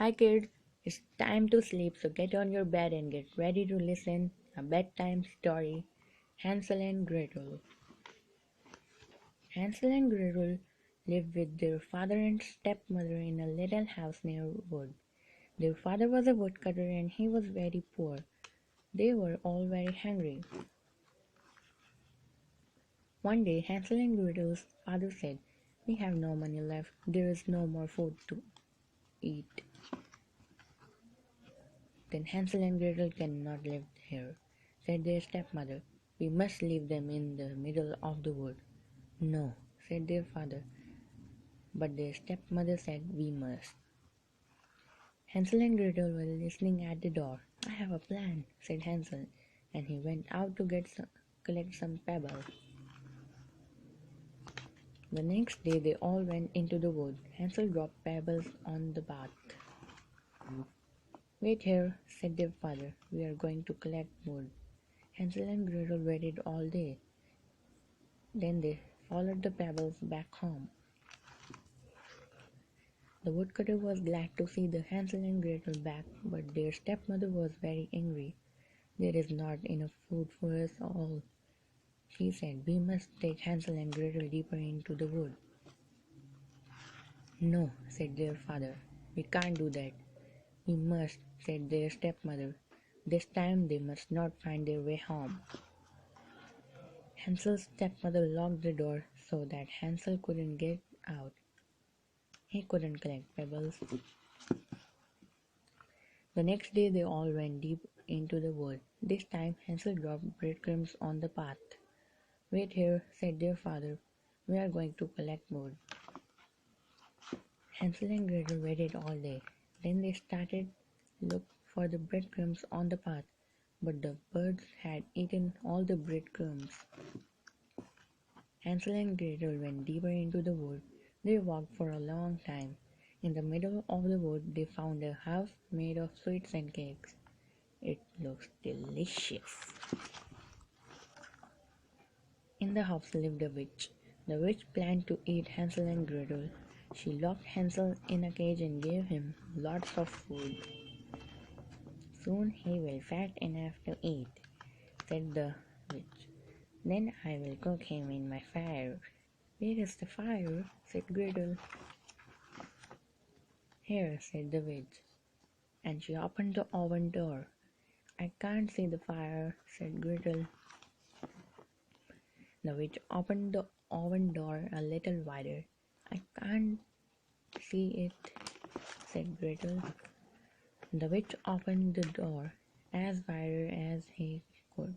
Hi kids, it's time to sleep, so get on your bed and get ready to listen a bedtime story, Hansel and Gretel. Hansel and Gretel lived with their father and stepmother in a little house near a wood. Their father was a woodcutter and he was very poor. They were all very hungry. One day Hansel and Gretel's father said, "We have no money left. There is no more food to eat." "Then Hansel and Gretel cannot live here," said their stepmother. "We must leave them in the middle of the wood." "No," said their father, but their stepmother said, "We must." Hansel and Gretel were listening at the door. "I have a plan," said Hansel, and he went out to collect some pebbles. The next day they all went into the wood. Hansel dropped pebbles on the path. "Wait here," said their father. "We are going to collect wood." Hansel and Gretel waited all day. Then they followed the pebbles back home. The woodcutter was glad to see the Hansel and Gretel back, but their stepmother was very angry. "There is not enough food for us all," she said. "We must take Hansel and Gretel deeper into the wood." "No," said their father. "We can't do that." "We must," said their stepmother. "This time they must not find their way home." Hansel's stepmother locked the door so that Hansel couldn't get out. He couldn't collect pebbles. The next day they all went deep into the wood. This time Hansel dropped breadcrumbs on the path. "Wait here," said their father. "We are going to collect wood." Hansel and Gretel waited all day. Then they started look for the breadcrumbs on the path, but the birds had eaten all the breadcrumbs. Hansel and Gretel went deeper into the wood. They walked for a long time. In the middle of the wood they found a house made of sweets and cakes. It looks delicious. In the house lived a witch. The witch planned to eat Hansel and Gretel. She locked Hansel in a cage and gave him lots of food. "Soon he will fat enough to eat," said the witch. "Then I will cook him in my fire." "Where is the fire?" said Gretel. "Here," said the witch, and she opened the oven door. "I can't see the fire," said Gretel. The witch opened the oven door a little wider. "I can't see it," said Gretel. The witch opened the door as wider as he could.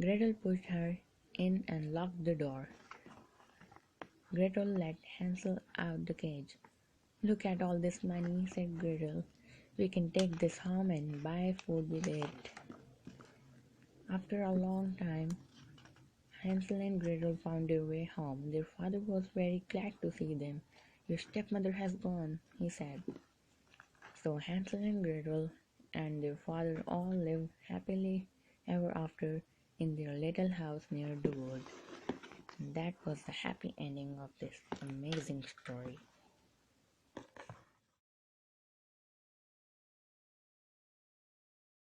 Gretel pushed her in and locked the door. Gretel let Hansel out the cage. "Look at all this money," said Gretel. "We can take this home and buy food with it." After a long time, Hansel and Gretel found their way home. Their father was very glad to see them. "Your stepmother has gone," he said. So Hansel and Gretel and their father all lived happily ever after in their little house near the wood. And that was the happy ending of this amazing story.